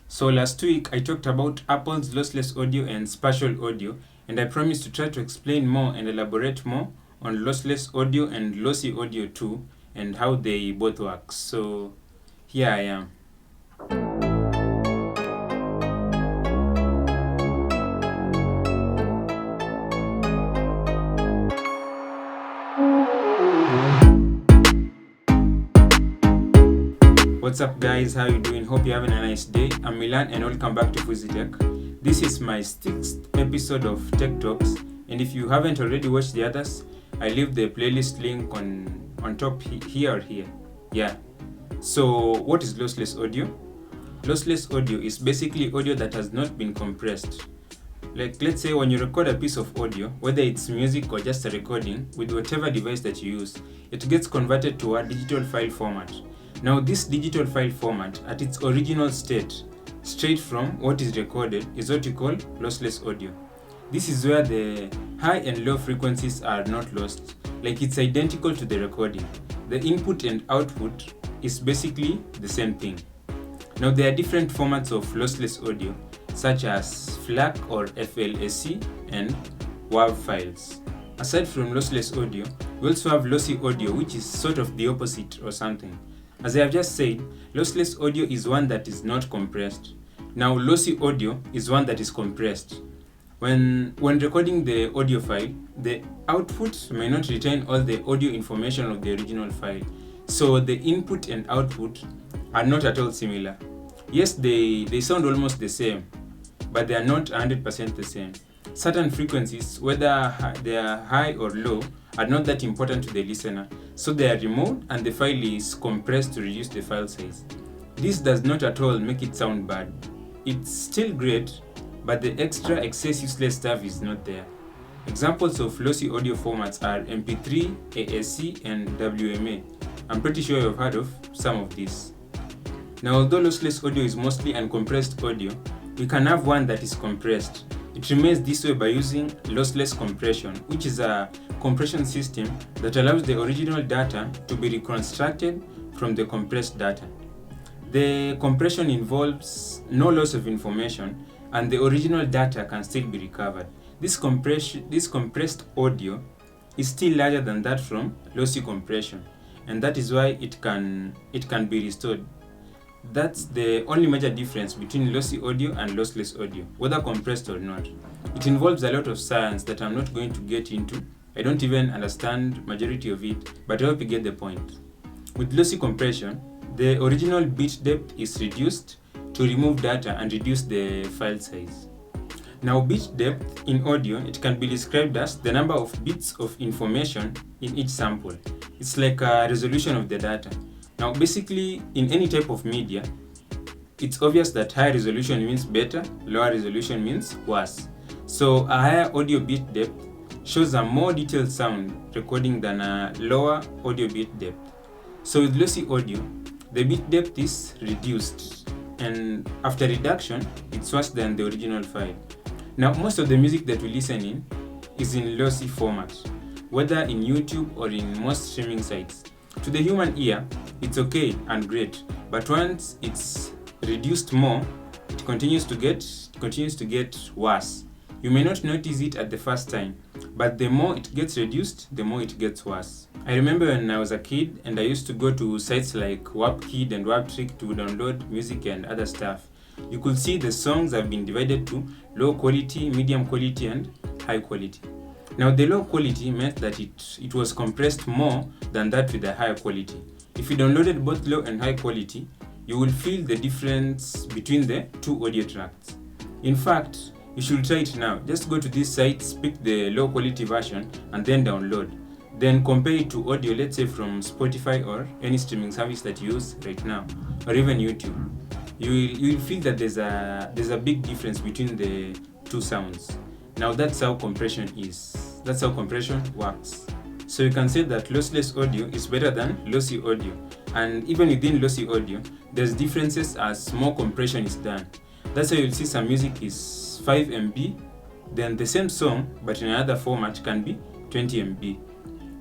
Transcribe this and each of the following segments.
So last week I talked about Apple's lossless audio and spatial audio, and I promised to try to explain more and elaborate more on lossless audio and lossy audio too, and how they both work. So here I am. What's up guys, how you doing? Hope you're having a nice day. I'm Milan and welcome back to Fuzitech. This is my 6th episode of Tech Talks, and if you haven't already watched the others, I leave the playlist link on top here or here. Yeah. So what is lossless audio? Lossless audio is basically audio that has not been compressed. Like, let's say when you record a piece of audio, whether it's music or just a recording, with whatever device that you use, it gets converted to a digital file format. Now this digital file format, at its original state, straight from what is recorded, is what you call lossless audio. This is where the high and low frequencies are not lost, like it's identical to the recording. The input and output is basically the same thing. Now there are different formats of lossless audio, such as FLAC or FLAC and WAV files. Aside from lossless audio, we also have lossy audio, which is sort of the opposite or something. As I have just said, lossless audio is one that is not compressed. Now lossy audio is one that is compressed. When recording the audio file, the output may not retain all the audio information of the original file. So the input and output are not at all similar. Yes, they sound almost the same, but they are not 100% the same. Certain frequencies, whether they are high or low, are not that important to the listener, so they are removed and the file is compressed to reduce the file size. This does not at all make it sound bad. It's still great, but the extra excess useless stuff is not there. Examples of lossy audio formats are MP3, ASC, and WMA. I'm pretty sure you've heard of some of these. Now, although lossless audio is mostly uncompressed audio, we can have one that is compressed. It remains this way by using lossless compression, which is a compression system that allows the original data to be reconstructed from the compressed data. The compression involves no loss of information, and the original data can still be recovered. This compressed audio is still larger than that from lossy compression, and that is why it can be restored. That's the only major difference between lossy audio and lossless audio, whether compressed or not. It involves a lot of science that I'm not going to get into. I don't even understand majority of it, but I hope you get the point. With lossy compression, the original bit depth is reduced to remove data and reduce the file size. Now, bit depth in audio, it can be described as the number of bits of information in each sample. It's like a resolution of the data. Now, basically, in any type of media, it's obvious that higher resolution means better, lower resolution means worse. So, a higher audio bit depth shows a more detailed sound recording than a lower audio bit depth. So, with lossy audio, the bit depth is reduced, and after reduction, it's worse than the original file. Now, most of the music that we listen in is in lossy format, whether in YouTube or in most streaming sites. To the human ear, it's okay and great, but once it's reduced more, it continues to get worse. You may not notice it at the first time, but the more it gets reduced, the more it gets worse. I remember when I was a kid and I used to go to sites like WapKid and WapTrick to download music and other stuff. You could see the songs have been divided to low quality, medium quality, and high quality. Now, the low quality meant that it was compressed more than that with the higher quality. If you downloaded both low and high quality, you will feel the difference between the two audio tracks. In fact, you should try it now. Just go to these sites, pick the low quality version, and then download. Then compare it to audio, let's say from Spotify or any streaming service that you use right now, or even YouTube. You will feel that there's a big difference between the two sounds. Now that's how compression is. That's how compression works. So you can say that lossless audio is better than lossy audio. And even within lossy audio, there's differences as more compression is done. That's why you'll see some music is 5 MB, then the same song, but in another format, can be 20 MB.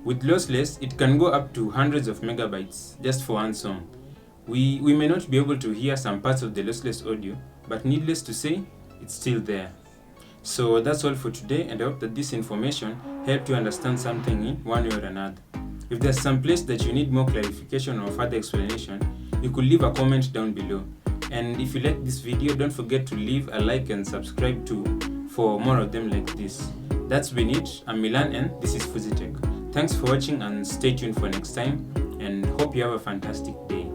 With lossless, it can go up to hundreds of megabytes just for one song. We may not be able to hear some parts of the lossless audio, but needless to say, it's still there. So that's all for today, and I hope that this information helped you understand something in one way or another. If there's some place that you need more clarification or further explanation, you could leave a comment down below. And if you like this video, don't forget to leave a like and subscribe too for more of them like this. That's been it. I'm Milan and this is FuzzyTech. Thanks for watching and stay tuned for next time, and hope you have a fantastic day.